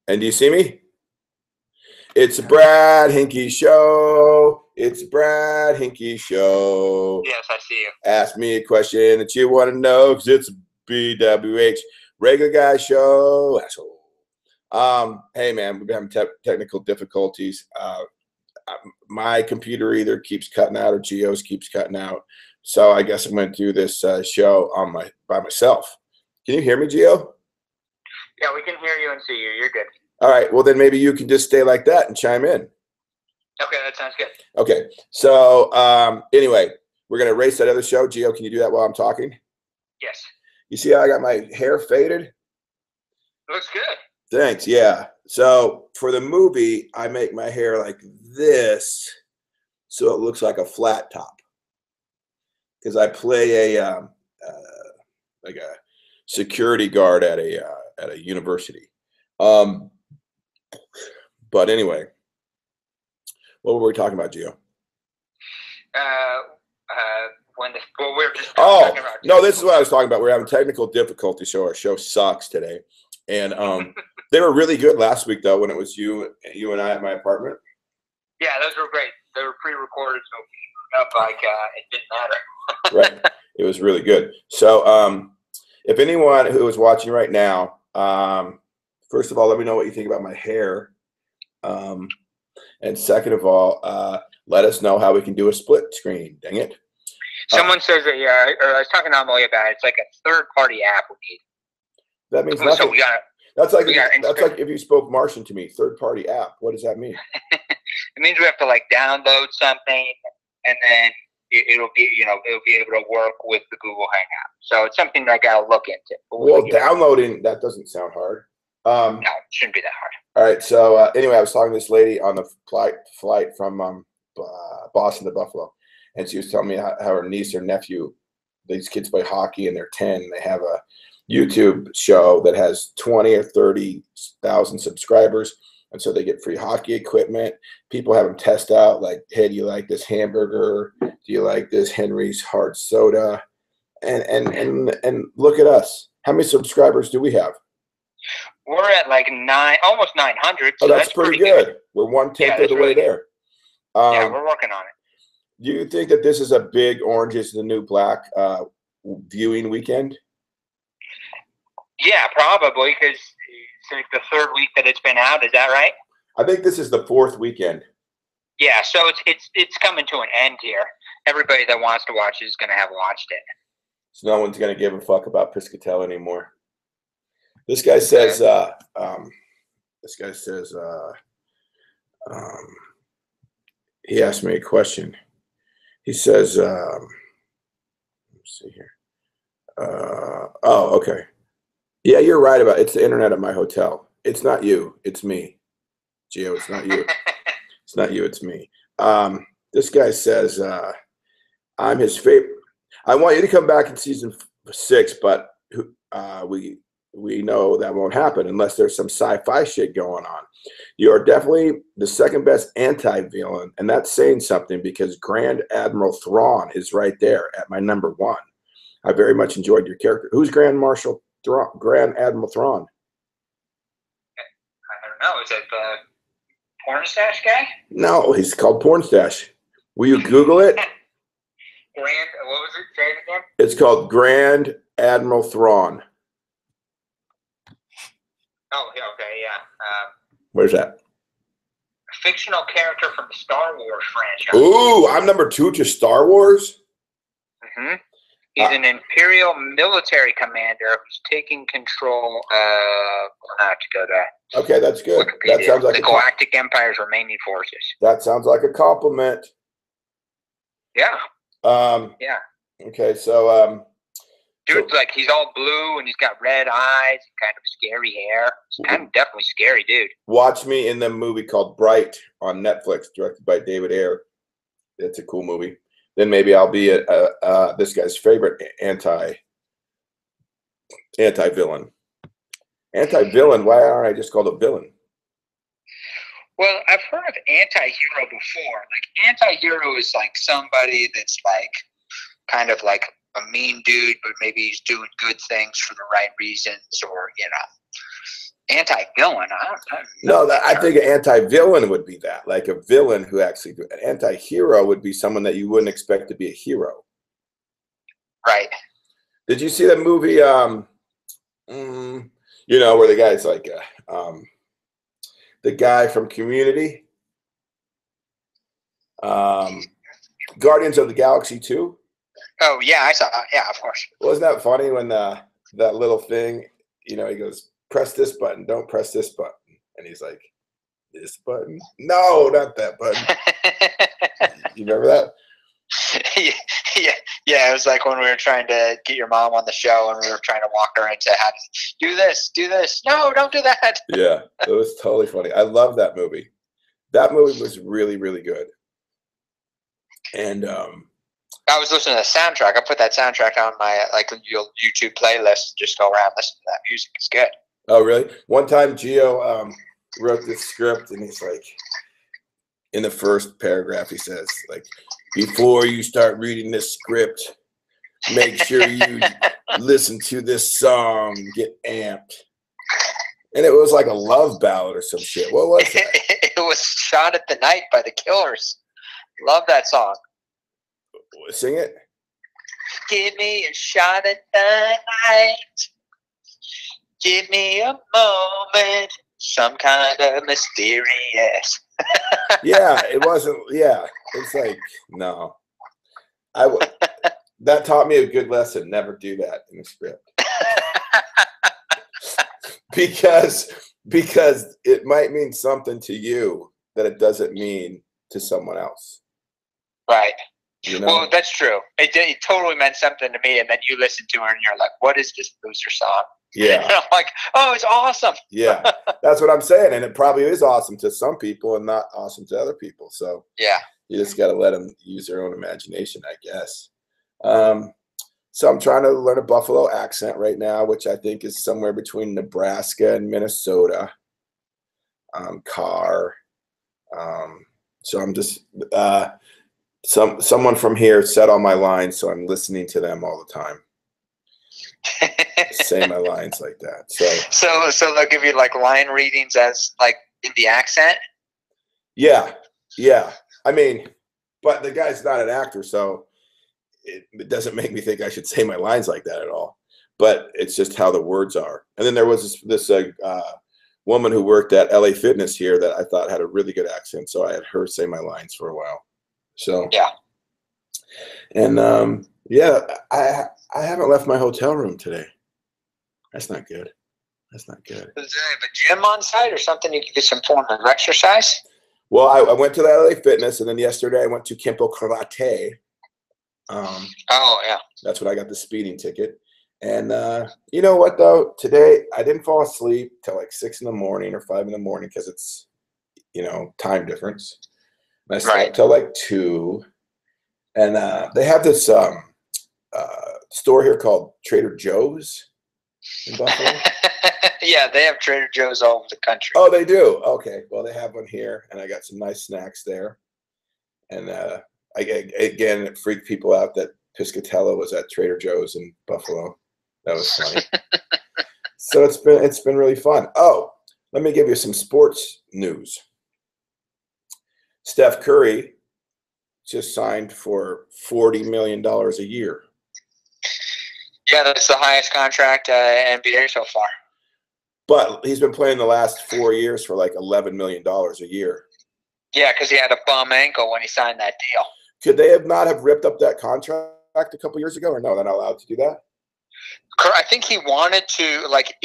And do you see me? It's a Brad Hinkie show. It's a Brad Hinkie show. Yes, I see you. Ask me a question that you want to know because it's a BWH regular guy show. Asshole. Hey, man, we've been having technical difficulties. My computer either keeps cutting out or Geo's keeps cutting out. So I guess I'm going to do this show by myself. Can you hear me, Geo? Yeah, we can hear you and see you. You're good. All right. Well, then maybe you can just stay like that and chime in. Okay, that sounds good. Okay. So anyway, we're going to erase that other show. Geo, can you do that while I'm talking? Yes. You see how I got my hair faded? Looks good. Thanks. Yeah. So for the movie, I make my hair like this so it looks like a flat top because I play a like a security guard at a university. But anyway, what were we talking about, Gio? We were just talking about. No, this is what I was talking about. We're having technical difficulties, so our show sucks today. And they were really good last week, though, when it was you and I at my apartment. Yeah, those were great. They were pre-recorded, so up like it didn't matter. Right. It was really good. So if anyone who is watching right now, first of all, let me know what you think about my hair. And second of all, let us know how we can do a split screen. Dang it. Someone says that, or I was talking to Amelia about it. It's like a third-party app we need. That means nothing. So that's like if you spoke Martian to me. Third-party app. What does that mean? It means we have to like download something, and then it'll be able to work with the Google Hangout. So it's something I gotta look into. Well, downloading that doesn't sound hard. No, it shouldn't be that hard. All right. So anyway, I was talking to this lady on the flight from Boston to Buffalo, and she was telling me how her niece or nephew, these kids play hockey and they're 10. And they have a YouTube show that has 20 or 30,000 subscribers, and so they get free hockey equipment. People have them test out, like, hey, do you like this hamburger? Do you like this Henry's hard soda? And look at us. How many subscribers do we have? We're at like almost 900. So that's pretty good. We're 1/10 of the way there. Yeah, we're working on it. Do you think that this is a big Orange is the New Black viewing weekend? Yeah, probably, because it's like the third week that it's been out. Is that right? I think this is the fourth weekend. Yeah, so it's coming to an end here. Everybody that wants to watch it is going to have watched it. So no one's going to give a fuck about Piscatella anymore. This guy says, he asked me a question. He says, let's see here. Oh, okay. Yeah, you're right about it. It's the internet at my hotel. It's not you. It's me. Gio, it's not you. It's not you. It's me. This guy says, I'm his favorite. I want you to come back in season 6, but we know that won't happen unless there's some sci-fi shit going on. You are definitely the second best anti-villain, and that's saying something because Grand Admiral Thrawn is right there at my number 1. I very much enjoyed your character. Who's Grand Admiral Thrawn? I don't know. Is it the porn stash guy? No, he's called Porn Stash. Will you Google it? What was it? Say it again. It's called Grand Admiral Thrawn. Oh, okay, yeah. Where's that? A fictional character from the Star Wars franchise. Ooh, I'm number 2 to Star Wars? Mm-hmm. He's an Imperial military commander who's taking control of... I have to go to... Okay, that's good. That sounds like the Galactic Empire's remaining forces. That sounds like a compliment. Yeah. Yeah. Okay, so... Dude's like, he's all blue and he's got red eyes and kind of scary hair. He's kind of definitely scary, dude. Watch me in the movie called Bright on Netflix, directed by David Ayer. It's a cool movie. Then maybe I'll be this guy's favorite anti-villain. Anti-villain, why aren't I just called a villain? Well, I've heard of anti-hero before. Like, anti-hero is like somebody that's like kind of like a mean dude, but maybe he's doing good things for the right reasons, or Anti-villain. I don't No, know. I think an anti-villain would be that. Like a villain who actually, an anti-hero would be someone that you wouldn't expect to be a hero. Right. Did you see that movie? You know, where the guy's like, the guy from Community, Guardians of the Galaxy 2. Oh yeah, I saw. Yeah, of course. Wasn't that funny when that little thing, you know, he goes, press this button, don't press this button. And he's like, this button? No, not that button. You remember that? Yeah, it was like when we were trying to get your mom on the show and we were trying to walk her into how to do this. No, don't do that. Yeah, it was totally funny. I love that movie. That movie was really, really good. And I was listening to the soundtrack. I put that soundtrack on my YouTube playlist. Just go around listen to that music. It's good. Oh, really? One time, Gio wrote this script, and he's like, in the first paragraph, he says, like, before you start reading this script, make sure you listen to this song and get amped. And it was like a love ballad or some shit. What was that? It was Shot at the Night by the Killers. Love that song. Sing it. Give me a shot at the night. Give me a moment. Some kind of mysterious. Yeah, it wasn't. Yeah, it's like, no. That taught me a good lesson. Never do that in a script. because it might mean something to you that it doesn't mean to someone else. Right. You know? Well, that's true. It totally meant something to me, and then you listen to her, and you're like, "What is this loser song?" Yeah. And I'm like, "Oh, it's awesome." Yeah, that's what I'm saying, and it probably is awesome to some people and not awesome to other people. So yeah, you just got to let them use their own imagination, I guess. So I'm trying to learn a Buffalo accent right now, which I think is somewhere between Nebraska and Minnesota. Car. So I'm just someone from here said all my lines, so I'm listening to them all the time. Say my lines like that. So they'll give you like line readings as like in the accent. Yeah. I mean, but the guy's not an actor, so it doesn't make me think I should say my lines like that at all. But it's just how the words are. And then there was this woman who worked at LA Fitness here that I thought had a really good accent, so I had her say my lines for a while. So yeah, and yeah, I haven't left my hotel room today. That's not good. That's not good. Does they have a gym on site or something you can get some form of exercise? Well, I went to the LA Fitness, and then yesterday I went to Kempo Karate. Oh yeah, that's when I got the speeding ticket. And you know what though? Today I didn't fall asleep till like 6 in the morning or 5 in the morning because it's, you know, time difference. And I slept till like 2. And they have this store here called Trader Joe's in Buffalo. Yeah, they have Trader Joe's all over the country. Oh, they do? Okay. Well, they have one here, and I got some nice snacks there. And again, it freaked people out that Piscatella was at Trader Joe's in Buffalo. That was funny. So it's been really fun. Oh, let me give you some sports news. Steph Curry just signed for $40 million a year. Yeah, that's the highest contract NBA so far. But he's been playing the last 4 years for like $11 million a year. Yeah, because he had a bum ankle when he signed that deal. Could they not have ripped up that contract a couple years ago, or no, they're not allowed to do that? I think he wanted to, like,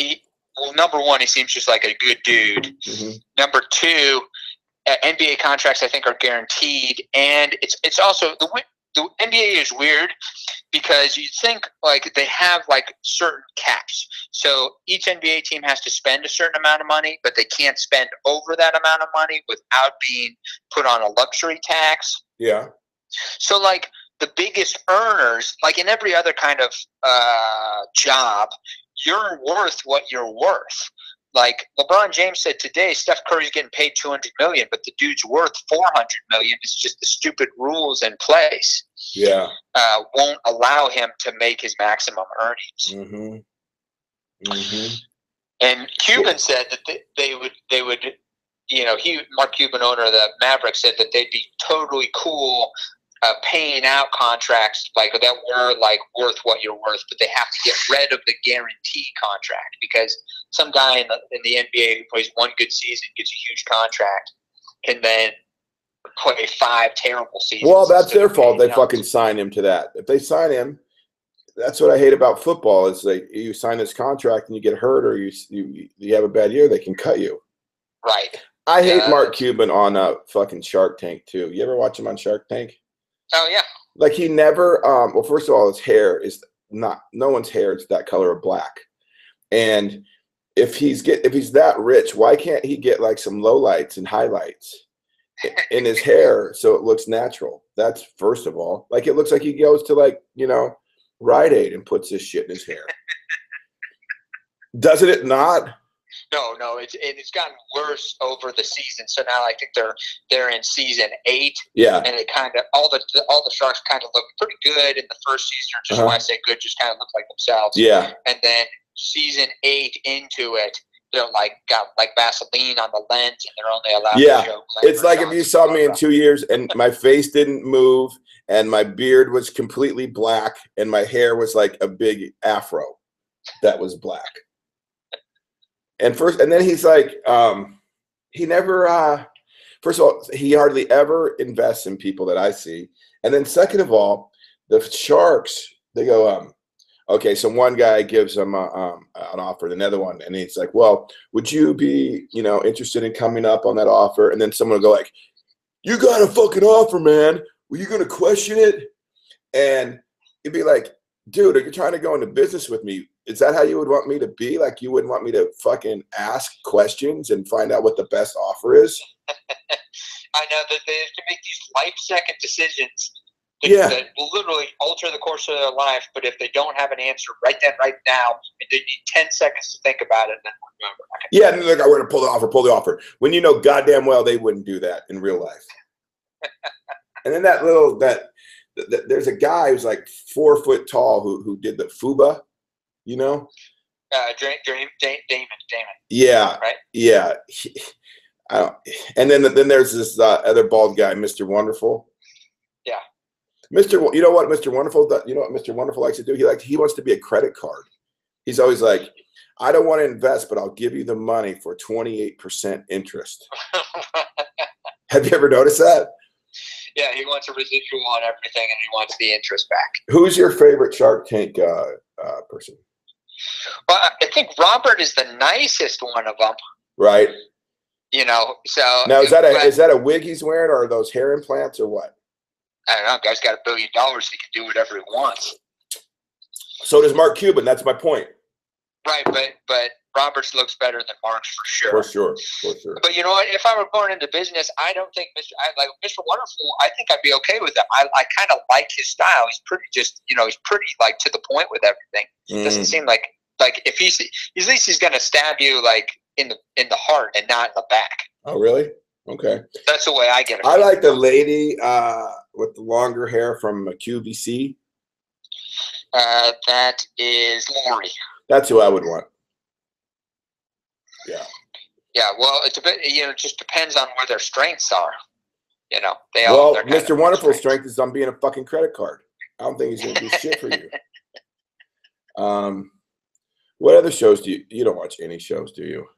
well, number one, he seems just like a good dude. Mm-hmm. Number two, NBA contracts, I think, are guaranteed. And it's also, the NBA is weird because you think, like, they have, like, certain caps. So each NBA team has to spend a certain amount of money, but they can't spend over that amount of money without being put on a luxury tax. Yeah. So, like, the biggest earners, like in every other kind of job, you're worth what you're worth. Like LeBron James said today, Steph Curry's getting paid $200 million, but the dude's worth $400 million. It's just the stupid rules in place. Yeah, won't allow him to make his maximum earnings. Mm-hmm. Mm-hmm. And Cuban said that they would, you know, Mark Cuban, owner of the Mavericks, said that they'd be totally cool paying out contracts like that were like worth what you're worth, but they have to get rid of the guarantee contract because some guy in the NBA who plays one good season, gets a huge contract, can then play 5 terrible seasons. Well, that's their fault. They fucking sign him to that. If they sign him, that's what I hate about football. Is like you sign this contract and you get hurt or you have a bad year, they can cut you. Right. I hate Mark Cuban on fucking Shark Tank too. You ever watch him on Shark Tank? Oh yeah. Like he never. Well, first of all, his hair is not. No one's hair is that color of black. And if he's that rich, why can't he get like some lowlights and highlights in his hair so it looks natural? That's first of all. Like it looks like he goes to like Rite Aid and puts this shit in his hair. Doesn't it not? No, it's gotten worse over the season. So now I think they're in season 8. Yeah, and it kind of all the Sharks kind of look pretty good in the first season. Just when I say good, just kind of look like themselves. Yeah, and then season 8 into it, they're like got like Vaseline on the lens, and they're only allowed to show. It's like if you saw me in 2 years and my face didn't move and my beard was completely black and my hair was like a big afro that was black. And then he's like, he never, first of all, he hardly ever invests in people that I see. And then second of all, the Sharks, they go, okay, so one guy gives them an offer, another one, and he's like, well, would you be, interested in coming up on that offer? And then someone will go like, you got a fucking offer, man. Were you going to question it? And you'd be like, dude, are you trying to go into business with me? Is that how you would want me to be? Like you wouldn't want me to fucking ask questions and find out what the best offer is? I know that they have to make these life-second decisions that literally alter the course of their life, but if they don't have an answer right then, right now, and they need 10 seconds to think about it, then remember. Yeah, and they're like, we're going to pull the offer. When you know goddamn well they wouldn't do that in real life. And then there's a guy who's like 4 foot tall who did the FUBA, Damon. Yeah. Right? Yeah. And then there's this other bald guy, Mr. Wonderful. Yeah. You know what Mr. Wonderful does? You know what Mr. Wonderful likes to do? He wants to be a credit card. He's always like, I don't want to invest, but I'll give you the money for 28% interest. Have you ever noticed that? Yeah, he wants a residual on everything, and he wants the interest back. Who's your favorite Shark Tank person? Well, I think Robert is the nicest one of them. Right. So now is that a wig he's wearing, or are those hair implants, or what? I don't know. Guy's got $1 billion. He can do whatever he wants. So does Mark Cuban. That's my point. Right, but Roberts looks better than Mark's for sure. For sure. But you know what? If I were going into business, I don't think Mr. Wonderful. I think I'd be okay with him. I kind of like his style. He's pretty he's pretty like to the point with everything. It doesn't seem like if he's at least he's gonna stab you like in the heart and not in the back. Oh really? Okay. That's the way I get it. I like the lady with the longer hair from QVC. That is Lori. That's who I would want. Yeah. Yeah. Well, it's a bit. It just depends on where their strengths are. They all. Well, Mr. Wonderful's strength is on being a fucking credit card. I don't think he's gonna do shit for you. What other shows do you don't watch any shows, do you?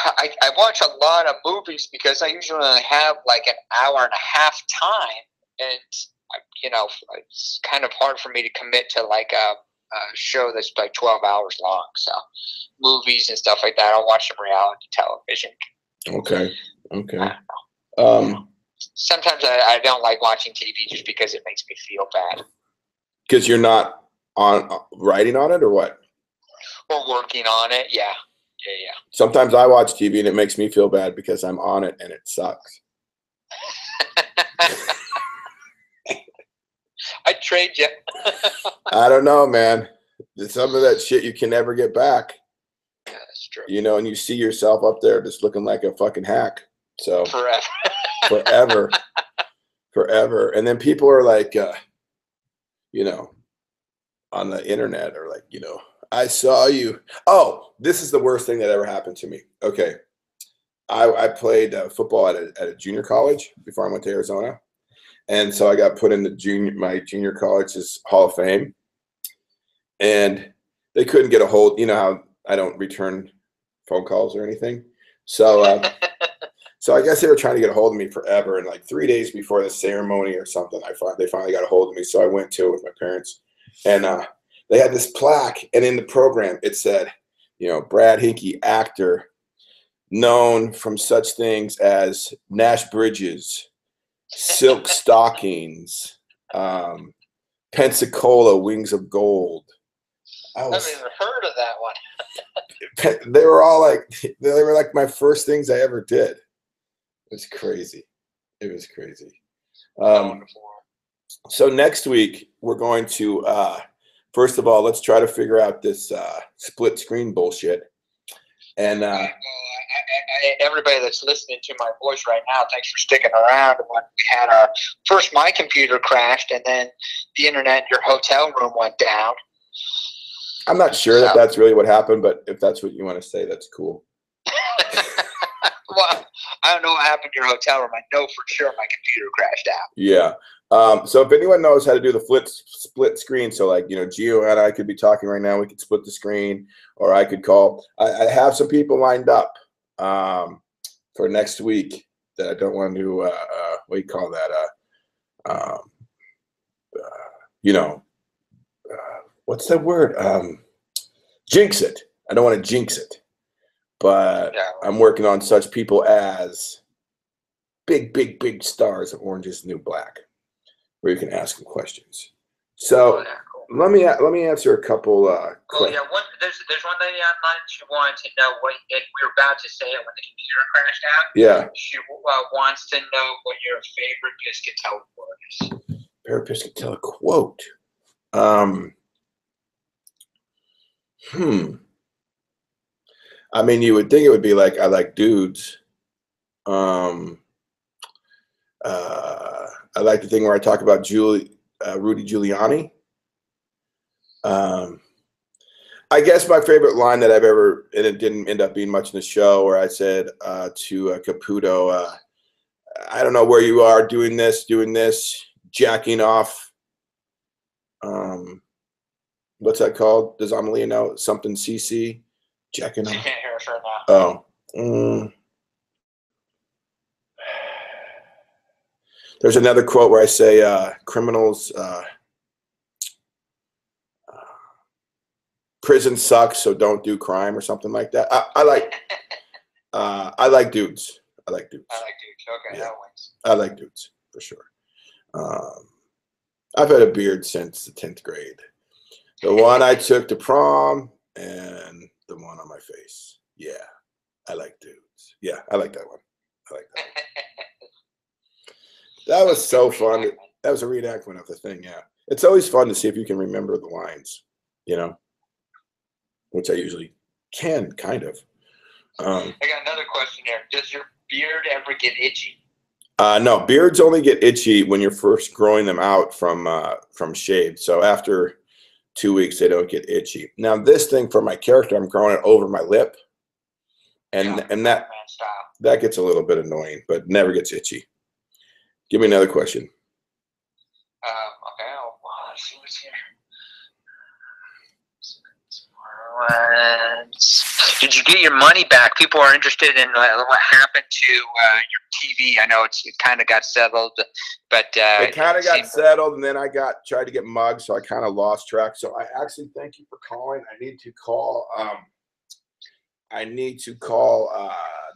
I watch a lot of movies because I usually only have like an hour and a half time, and it's kind of hard for me to commit to like a show that's like 12 hours long. So movies and stuff like that, I'll watch some reality television. Okay. Sometimes I don't like watching TV just because it makes me feel bad. Because you're not writing on it, or what? Or working on it, yeah. Sometimes I watch TV and it makes me feel bad because I'm on it and it sucks. I'd trade you. I don't know, man. Some of that shit you can never get back. Yeah, that's true. And you see yourself up there just looking like a fucking hack. So forever. forever. And then people are like, on the internet are like, I saw you. Oh, this is the worst thing that ever happened to me. Okay. I played football at a junior college before I went to Arizona. And so I got put in my junior college's Hall of Fame. And they couldn't get a hold. You know how I don't return phone calls or anything. So so I guess they were trying to get a hold of me forever. And like 3 days before the ceremony or something, they finally got a hold of me. So I went to it with my parents. And they had this plaque. And in the program, it said, you know, Brad Hinkey, actor, known from such things as Nash Bridges, Silk Stockings, Pensacola, Wings of Gold. I've never even heard of that one. They were all like, they were like my first things I ever did. It was crazy. It was crazy. So next week we're going to, first of all, let's try to figure out this split screen bullshit. And everybody that's listening to my voice right now, thanks for sticking around. When we had our first, my computer crashed, and then the internet in your hotel room went down. I'm not sure that that's really what happened, but if that's what you want to say, that's cool. Well, I don't know what happened to your hotel room. I know for sure my computer crashed out. Yeah. So if anyone knows how to do the split screen, so like, you know, Gio and I could be talking right now, we could split the screen, or I could call. I have some people lined up for next week that I don't want to, what do you call that? You know, what's that word? Jinx it. I don't want to jinx it, but yeah. I'm working on such people as big stars of Orange Is the New Black, where you can ask them questions. So cool. let me answer a couple. Well, yeah, there's one lady online. She wanted to know what we were about to say it when the computer crashed out. Yeah. She wants to know what your favorite Piscatella quote is. Favorite Piscatella quote. I mean, you would think it would be like, I like dudes. I like the thing where I talk about Rudy Giuliani. I guess my favorite line that I've ever, and it didn't end up being much in the show, where I said to Caputo, I don't know where you are doing this, jacking off. What's that called? Does Amelia know? Something CC? Jacking off? She can't hear us right now. Oh. There's another quote where I say, criminals, prison sucks, so don't do crime, or something like that. I like dudes. I like dudes. Okay, yeah. That wins. I like dudes, for sure. I've had a beard since the 10th grade. The one I took to prom and the one on my face. Yeah, I like dudes. Yeah, I like that one. That was so fun. That was a reenactment of the thing, yeah. It's always fun to see if you can remember the lines, you know, which I usually can, kind of. I got another question here. Does your beard ever get itchy? No, beards only get itchy when you're first growing them out from shaved. So after 2 weeks, they don't get itchy. Now, this thing for my character, I'm growing it over my lip, and that gets a little bit annoying, but never gets itchy. Give me another question. Okay, I'll see what's here. Did you get your money back? People are interested in what happened to your TV. I know it kind of got settled, but it kind of got settled, and then I tried to get mugged, so I kind of lost track. So I actually thank you for calling. I need to call.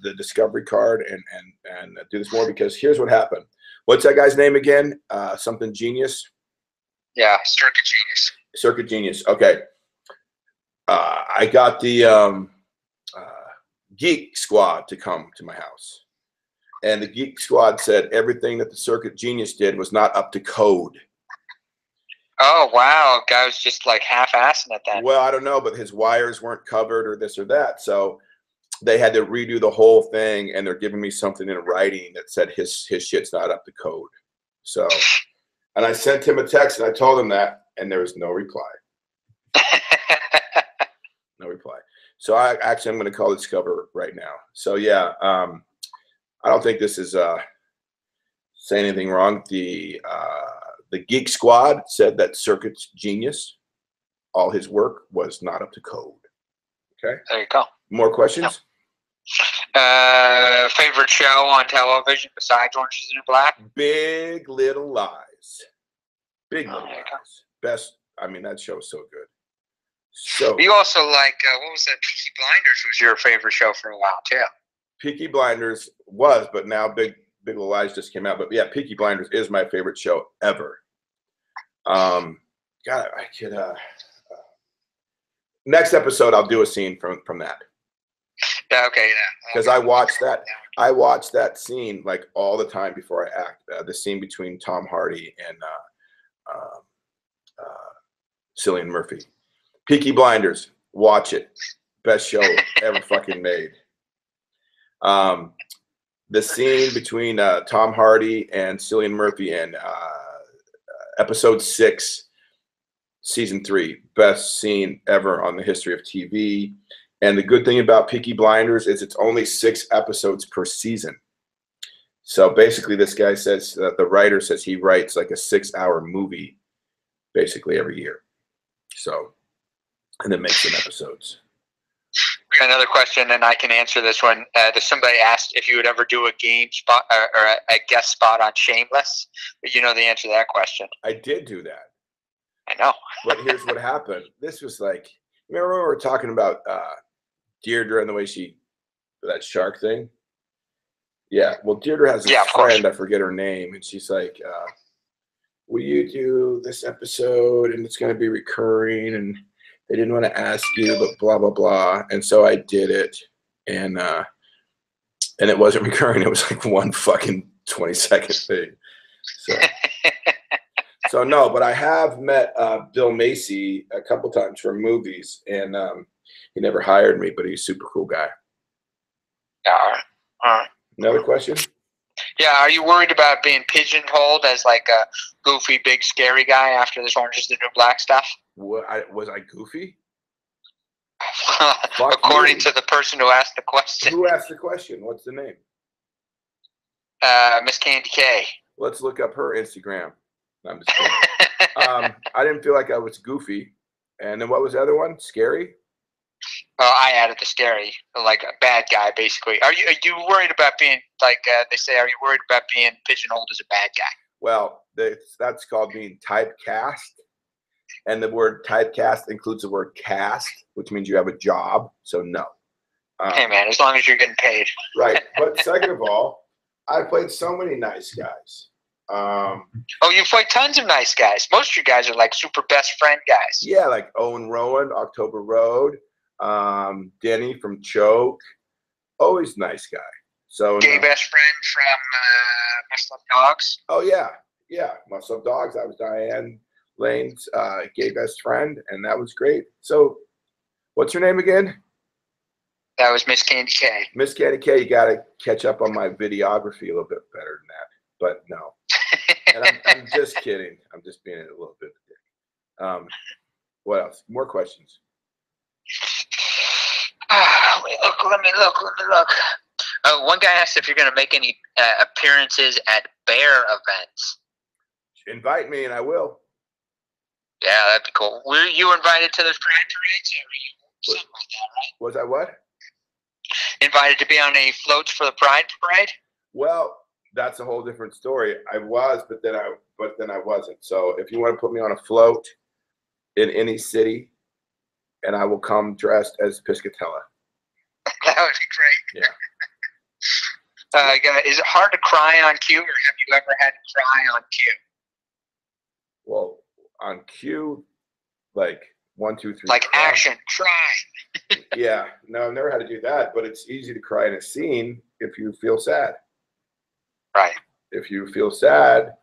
The Discovery card and do this more, because here's what happened. What's that guy's name again? Something Genius? Yeah, Circuit Genius. Circuit Genius. Okay. I got the Geek Squad to come to my house. And the Geek Squad said everything that the Circuit Genius did was not up to code. Oh, wow. Guy was just like half-assing at that. Well, I don't know, but his wires weren't covered or this or that. So they had to redo the whole thing, and they're giving me something in writing that said his shit's not up to code. So, and I sent him a text, and I told him that, and there was no reply. No reply. So I'm going to call this cover right now. So yeah, I don't think this is saying anything wrong. The Geek Squad said that Circuit's genius. All his work was not up to code. Okay. There you go. More questions? Favorite show on television besides Orange Is the New Black? Big Little Lies. Big Little Lies. Best. I mean, that show is so good. So you also like what was that? Peaky Blinders was your favorite show for a while too. Peaky Blinders was, but now Big Little Lies just came out. But yeah, Peaky Blinders is my favorite show ever. God, I could. Next episode, I'll do a scene from that. Yeah. Okay. Yeah. Because I watched that. I watched that scene like all the time before I act. The scene between Tom Hardy and Cillian Murphy. Peaky Blinders. Watch it. Best show ever fucking made. The scene between Tom Hardy and Cillian Murphy in episode 6, season 3. Best scene ever on the history of TV. And the good thing about Peaky Blinders is it's only 6 episodes per season. So basically this guy says, the writer says he writes like a 6-hour movie basically every year. So, and then makes some episodes. We got another question, and I can answer this one. Somebody asked if you would ever do a game spot or a guest spot on Shameless. But you know the answer to that question. I did do that. I know. But here's what happened. This was like, remember when we were talking about Deirdre and the way that shark thing? Yeah. Well, Deirdre has a friend, I forget her name, and she's like, will you do this episode? And it's going to be recurring, and they didn't want to ask you, but blah, blah, blah. And so I did it, and it wasn't recurring. It was like one fucking 20-second thing. So no, but I have met Bill Macy a couple times for movies, and he never hired me, but he's a super cool guy. Another question? Yeah, are you worried about being pigeonholed as like a goofy, big, scary guy after this Orange Is the New Black stuff? Was I goofy? According to the person who asked the question. Who asked the question? What's the name? Miss Candy K. Let's look up her Instagram. No, I'm just kidding. I didn't feel like I was goofy. And then what was the other one? Scary? Well, I added the scary, like a bad guy, basically. Are you worried about being, like they say, are you worried about being pigeonholed as a bad guy? Well, that's called being typecast. And the word typecast includes the word cast, which means you have a job. So no. Hey, man, as long as you're getting paid. Right. But second of all, I played so many nice guys. You played tons of nice guys. Most of you guys are like super best friend guys. Yeah, like Owen Rowan, October Road. Denny from Choke, always nice guy. So gay best friend from Muscle Up Dogs. Oh yeah, Muscle Up Dogs. I was Diane Lane's gay best friend, and that was great. So, what's your name again? That was Miss Candy K. Miss Candy K. You got to catch up on my videography a little bit better than that, but no. And I'm just kidding. I'm just being a little bit of a dick. What else? More questions. Let me look. One guy asked if you're going to make any appearances at bear events. Invite me and I will. Yeah, that'd be cool. Were you invited to those pride parades? Or were you something like that, right? Was I what? Invited to be on any floats for the pride parade? Well, that's a whole different story. I was, but then I wasn't. So if you want to put me on a float in any city, and I will come dressed as Piscatella. That would be great. Yeah. Is it hard to cry on cue, or have you ever had to cry on cue? Well, on cue, like 1, 2, 3. Like cry. Action, try. Yeah. No, I've never had to do that, but it's easy to cry in a scene if you feel sad. Right. If you feel sad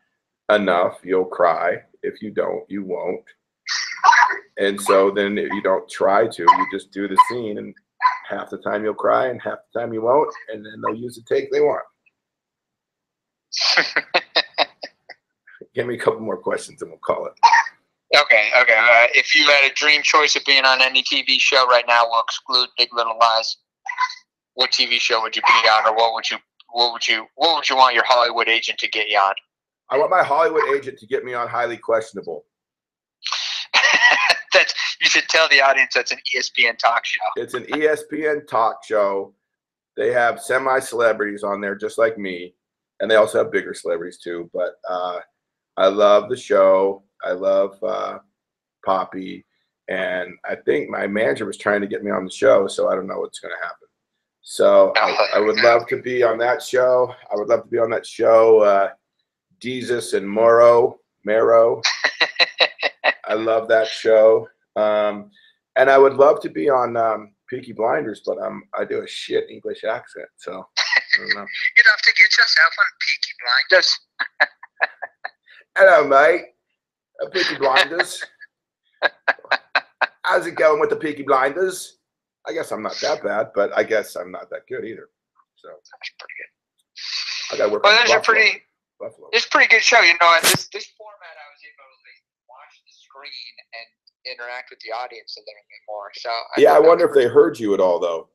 enough, you'll cry. If you don't, you won't. And so then you don't try to, you just do the scene, and half the time you'll cry and half the time you won't, and then they'll use the take they want. Give me a couple more questions and we'll call it. Okay. If you had a dream choice of being on any TV show right now, we'll exclude Big Little Lies. What TV show would you be on, or what would you want your Hollywood agent to get you on? I want my Hollywood agent to get me on Highly Questionable. You should tell the audience that's an ESPN talk show. It's an ESPN talk show. They have semi-celebrities on there just like me, and they also have bigger celebrities too. But I love the show. I love Poppy, and I think my manager was trying to get me on the show, so I don't know what's going to happen. So I would love to be on that show. I would love to be on that show, Jesus and Mero. I love that show. And I would love to be on Peaky Blinders, but I do a shit English accent, so I don't know. You'd have to get yourself on Peaky Blinders. Hello, mate. Peaky Blinders. How's it going with the Peaky Blinders? I guess I'm not that bad, but I guess I'm not that good either. So that's pretty good. I gotta work on Buffalo. It's a pretty good show. You know, this format, I was able to watch the screen and interact with the audience a little bit more. So I wonder if they heard you at all, though.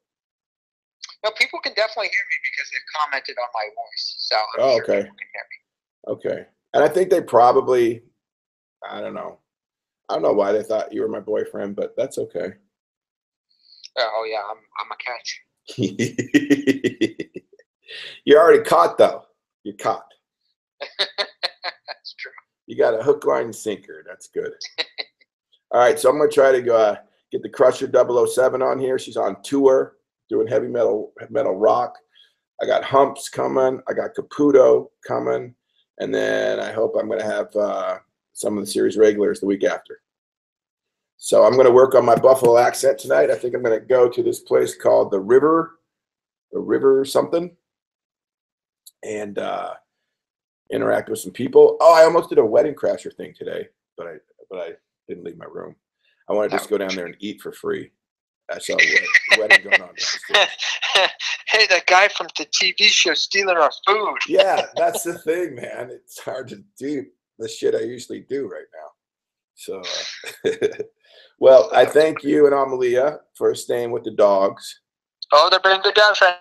No, people can definitely hear me because they've commented on my voice. So I'm sure people can hear me. Okay. And I think they probably, I don't know why they thought you were my boyfriend, but that's okay. Oh yeah, I'm a catch. You're already caught, though. You're caught. That's true. You got a hook, line, and sinker. That's good. All right, so I'm going to try to go get the Crusher 007 on here. She's on tour doing heavy metal rock. I got Humps coming. I got Caputo coming. And then I hope I'm going to have some of the series regulars the week after. So I'm going to work on my Buffalo accent tonight. I think I'm going to go to this place called the River something, and interact with some people. Oh, I almost did a Wedding Crasher thing today, but I didn't leave my room. I want to just go down there and eat for free. I saw a wedding going on. Hey, that guy from the TV show stealing our food. Yeah, that's the thing, man. It's hard to do the shit I usually do right now. So, well, I thank you and Amalia for staying with the dogs. Oh, they're being good dogs, right?